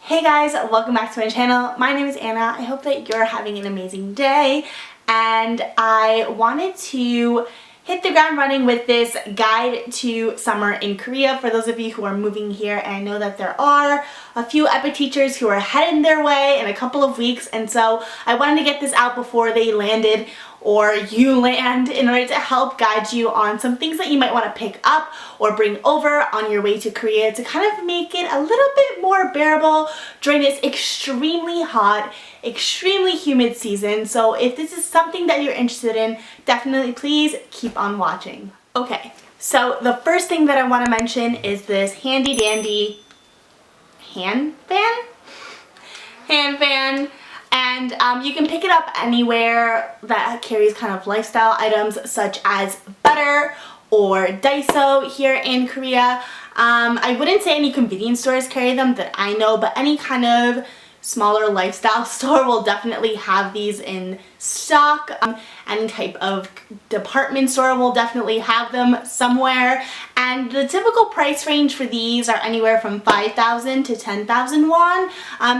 Hey guys, welcome back to my channel. My name is Anna. I hope that you're having an amazing day, and I wanted to hit the ground running with this guide to summer in Korea for those of you who are moving here. And I know that there are a few Epic teachers who are heading their way in a couple of weeks, and so I wanted to get this out before they landed or you land in order to help guide you on some things that you might want to pick up or bring over on your way to Korea to kind of make it a little bit more bearable during this extremely hot, extremely humid season. So if this is something that you're interested in, definitely please keep on watching. Okay, so the first thing that I want to mention is this handy dandy hand fan. And you can pick it up anywhere that carries kind of lifestyle items such as Butter or Daiso here in Korea. I wouldn't say any convenience stores carry them that I know, but any kind of smaller lifestyle store will definitely have these in stock. Any type of department store will definitely have them somewhere, and the typical price range for these are anywhere from 5,000 to 10,000 won.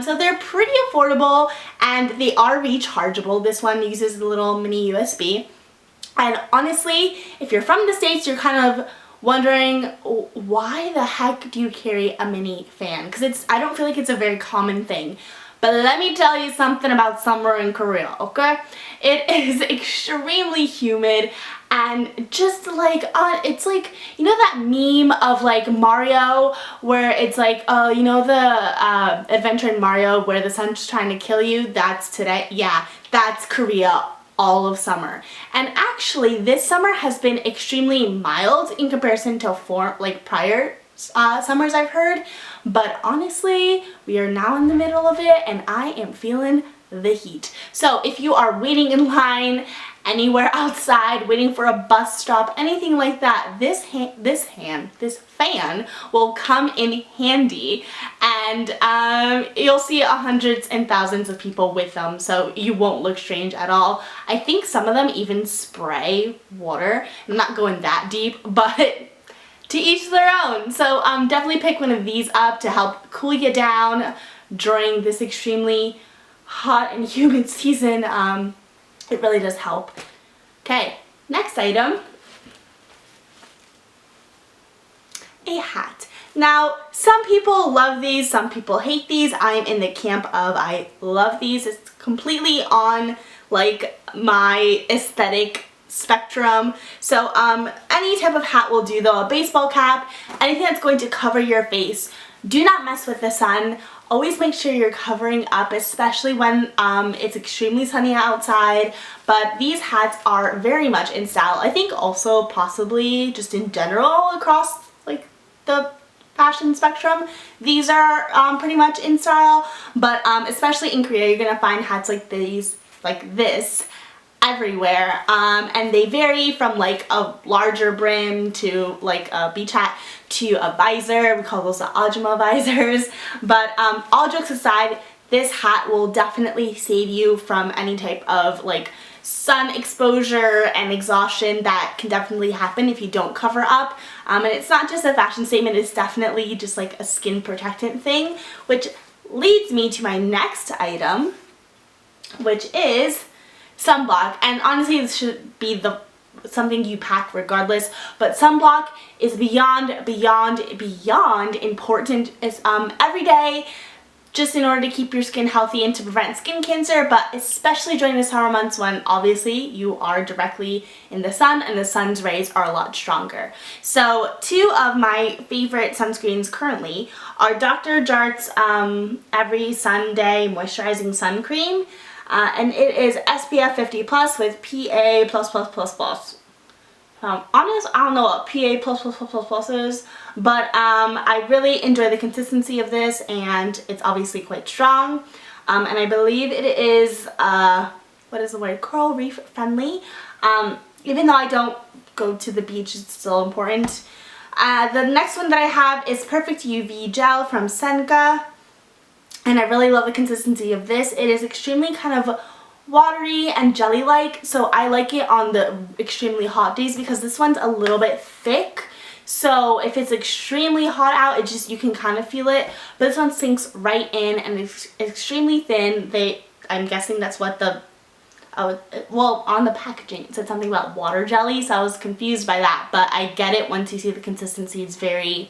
So they're pretty affordable, and they are rechargeable. This one uses a little mini USB, and honestly, if you're from the States, you're kind of wondering why the heck do you carry a mini fan? Because I don't feel like it's a very common thing. But let me tell you something about summer in Korea, okay? It is extremely humid, and just like, it's like, you know that meme of like Mario where it's like, you know the adventure in Mario where the sun's trying to kill you? That's today. Yeah, that's Korea all of summer. And actually this summer has been extremely mild in comparison to prior summers I've heard, but honestly we are now in the middle of it and I am feeling the heat. So if you are waiting in line anywhere outside, waiting for a bus stop, anything like that, this fan will come in handy, and you'll see hundreds and thousands of people with them, so you won't look strange at all. I think some of them even spray water. I'm not going that deep, but to each their own. So definitely pick one of these up to help cool you down during this extremely hot and humid season. It really does help. Okay, next item. A hat. Now, some people love these, some people hate these. I'm in the camp of I love these. It's completely on like my aesthetic spectrum. So any type of hat will do though. A baseball cap, anything that's going to cover your face. Do not mess with the sun. Always make sure you're covering up, especially when it's extremely sunny outside. But these hats are very much in style. I think also possibly just in general across like the fashion spectrum, these are pretty much in style. But especially in Korea, you're gonna find hats like these, like this, everywhere, and they vary from like a larger brim to like a beach hat to a visor. We call those the ajumma visors. But all jokes aside, this hat will definitely save you from any type of like sun exposure and exhaustion that can definitely happen if you don't cover up. And it's not just a fashion statement, it's definitely just like a skin protectant thing, which leads me to my next item, which is sunblock. And honestly, this should be something you pack regardless, but sunblock is beyond important. It's every day, just in order to keep your skin healthy and to prevent skin cancer, but especially during the summer months when obviously you are directly in the sun and the sun's rays are a lot stronger. So two of my favorite sunscreens currently are Dr. Jart's Every Sunday Moisturizing Sun Cream. And it is SPF 50 plus with PA++++. Honest, I don't know what PA++++ is, but I really enjoy the consistency of this, and it's obviously quite strong. And I believe it is, what is the word, coral reef friendly. Even though I don't go to the beach, it's still important. The next one that I have is Perfect UV Gel from Senka. And I really love the consistency of this. It is extremely kind of watery and jelly-like, so I like it on the extremely hot days because this one's a little bit thick. So if it's extremely hot out, it just, you can kind of feel it. But this one sinks right in and it's extremely thin. I'm guessing that's what well, on the packaging it said something about water jelly, so I was confused by that, but I get it once you see the consistency. It's very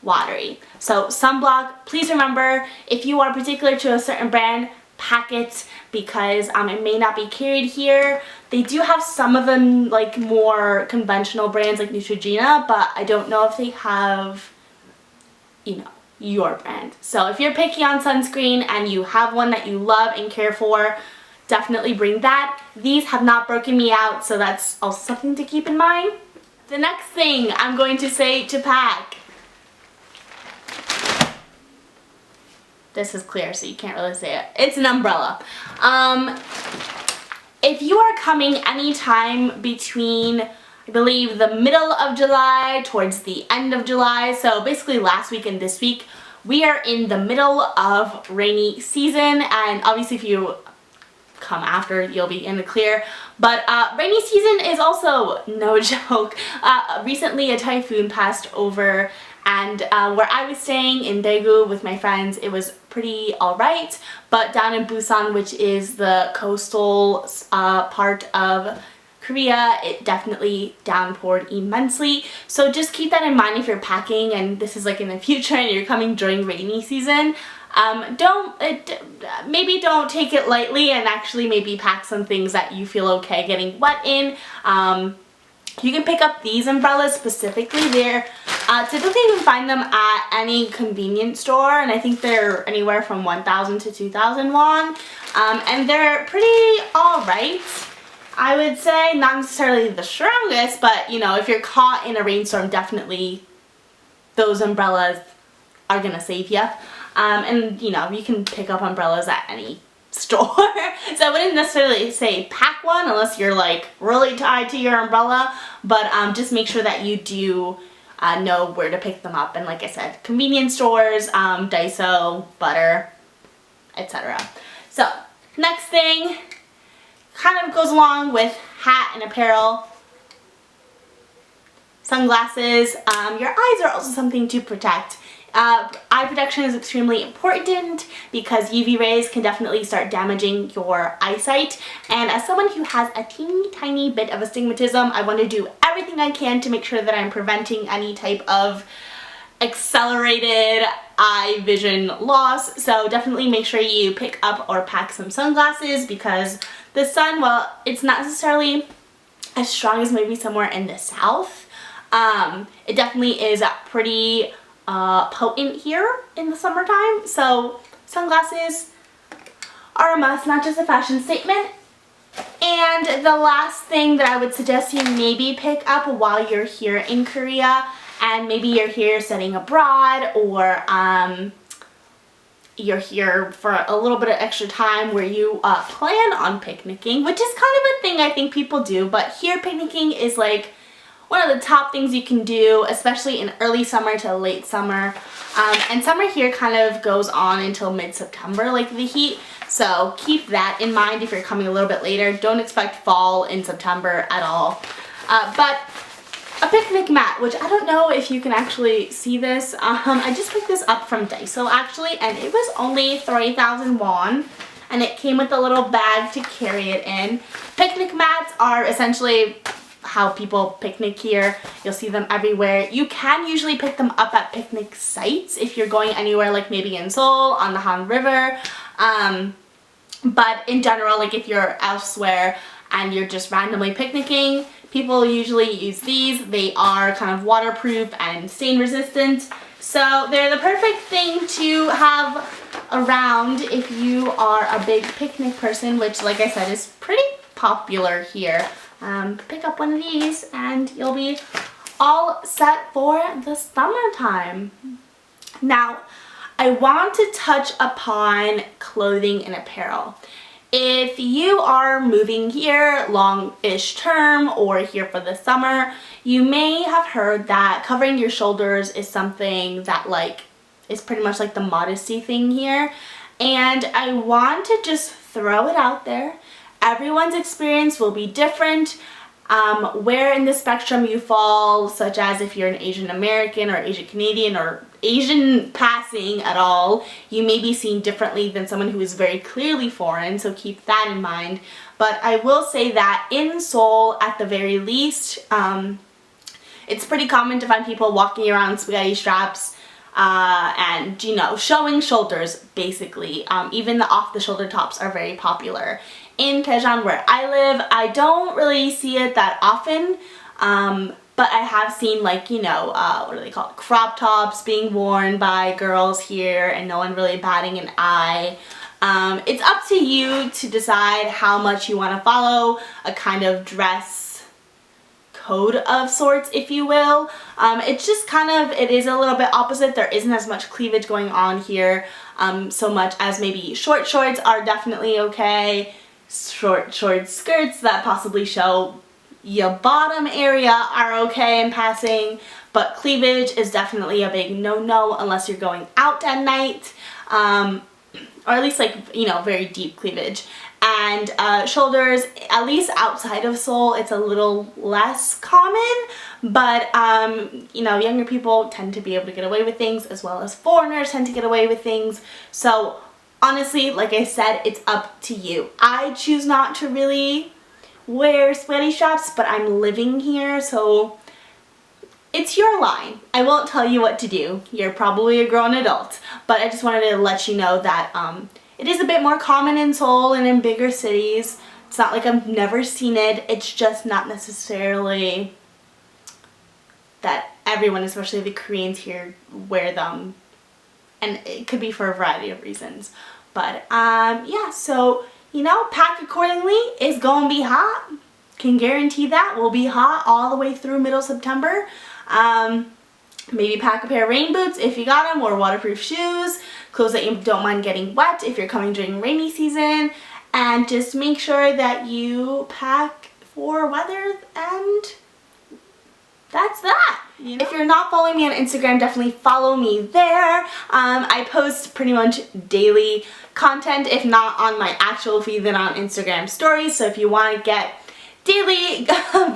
watery. So sunblock, please remember, if you are particular to a certain brand, pack it, because it may not be carried here. They do have some of them, like more conventional brands like Neutrogena, but I don't know if they have, you know, your brand. So if you're picky on sunscreen and you have one that you love and care for, definitely bring that. These have not broken me out, so that's also something to keep in mind. The next thing I'm going to say to pack. This is clear, so you can't really say it. It's an umbrella. If you are coming anytime between, I believe, the middle of July towards the end of July, so basically last week and this week, we are in the middle of rainy season, and obviously if you come after, you'll be in the clear. But rainy season is also no joke. Recently a typhoon passed over, and where I was staying in Daegu with my friends, it was pretty alright, but down in Busan, which is the coastal part of Korea, it definitely downpoured immensely. So just keep that in mind if you're packing and this is like in the future and you're coming during rainy season. Maybe don't take it lightly, and actually maybe pack some things that you feel okay getting wet in. You can pick up these umbrellas specifically. They're typically you can find them at any convenience store, and I think they're anywhere from 1,000 to 2,000 won, and they're pretty alright. I would say not necessarily the strongest, but you know, if you're caught in a rainstorm, definitely those umbrellas are gonna save you. And you know, you can pick up umbrellas at any store. So I wouldn't necessarily say pack one unless you're like really tied to your umbrella, but just make sure that you do know where to pick them up. And like I said, convenience stores, Daiso, Butter, etc. So next thing kind of goes along with hat and apparel. Sunglasses. Your eyes are also something to protect. Eye protection is extremely important because UV rays can definitely start damaging your eyesight, and as someone who has a teeny tiny bit of astigmatism, I want to do everything I can to make sure that I'm preventing any type of accelerated eye vision loss. So definitely make sure you pick up or pack some sunglasses, because the sun, well, it's not necessarily as strong as maybe somewhere in the south. It definitely is pretty potent here in the summertime, so sunglasses are a must, not just a fashion statement. And the last thing that I would suggest you maybe pick up while you're here in Korea, and maybe you're here studying abroad, or you're here for a little bit of extra time where you plan on picnicking, which is kind of a thing I think people do, but here picnicking is like one of the top things you can do, especially in early summer to late summer. And summer here kind of goes on until mid-September, like the heat. So keep that in mind if you're coming a little bit later. Don't expect fall in September at all. But a picnic mat, which I don't know if you can actually see this. I just picked this up from Daiso actually, and it was only 3,000 won. And it came with a little bag to carry it in. Picnic mats are essentially how people picnic here. You'll see them everywhere. You can usually pick them up at picnic sites if you're going anywhere, like maybe in Seoul on the Han River. But in general, like if you're elsewhere and you're just randomly picnicking, people usually use these. They are kind of waterproof and stain resistant. So they're the perfect thing to have around if you are a big picnic person, which like I said is pretty popular here. Pick up one of these and you'll be all set for the summertime. Now, I want to touch upon clothing and apparel. If you are moving here long-ish term or here for the summer, you may have heard that covering your shoulders is something that like is pretty much like the modesty thing here. And I want to just throw it out there. Everyone's experience will be different. where in the spectrum you fall, such as if you're an Asian American or Asian Canadian or Asian passing at all, you may be seen differently than someone who is very clearly foreign, so keep that in mind. But I will say that in Seoul, at the very least, it's pretty common to find people walking around spaghetti straps and, you know, showing shoulders, basically. Even the off-the-shoulder tops are very popular. In Daejeon, where I live, I don't really see it that often, but I have seen, like, you know, what are they called? Crop tops being worn by girls here and no one really batting an eye. It's up to you to decide how much you want to follow a kind of dress code of sorts, if you will. It's just kind of, it is a little bit opposite. There isn't as much cleavage going on here, so much as maybe short shorts are definitely okay. Short skirts that possibly show your bottom area are okay in passing, but cleavage is definitely a big no-no unless you're going out at night, or at least, like, you know, very deep cleavage. And shoulders, at least outside of Seoul, it's a little less common, but you know, younger people tend to be able to get away with things, as well as foreigners tend to get away with things. So honestly, like I said, it's up to you. I choose not to really wear spaghetti straps, but I'm living here, so it's your line. I won't tell you what to do. You're probably a grown adult, but I just wanted to let you know that it is a bit more common in Seoul and in bigger cities. It's not like I've never seen it. It's just not necessarily that everyone, especially the Koreans here, wear them. And it could be for a variety of reasons. But yeah, so, you know, pack accordingly. It's gonna be hot. Can guarantee that. Will be hot all the way through middle September. Maybe pack a pair of rain boots if you got them, or waterproof shoes. Clothes that you don't mind getting wet if you're coming during rainy season. And just make sure that you pack for weather, and that's that. You know? If you're not following me on Instagram, definitely follow me there. I post pretty much daily content, if not on my actual feed, then on Instagram stories. So if you want to get daily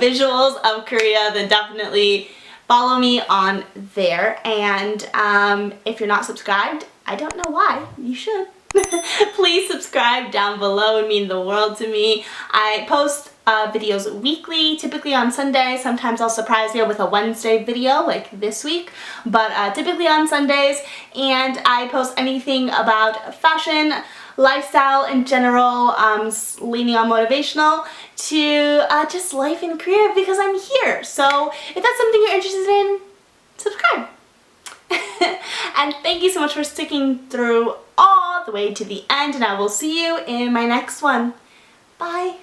visuals of Korea, then definitely follow me on there. And if you're not subscribed, I don't know why. You should. Please subscribe down below. It would mean the world to me. I post videos weekly, typically on Sunday. Sometimes I'll surprise you with a Wednesday video like this week, but typically on Sundays. And I post anything about fashion, lifestyle in general, leaning on motivational, to just life in Korea, because I'm here. So if that's something you're interested in, subscribe. And thank you so much for sticking through all the way to the end, and I will see you in my next one. Bye.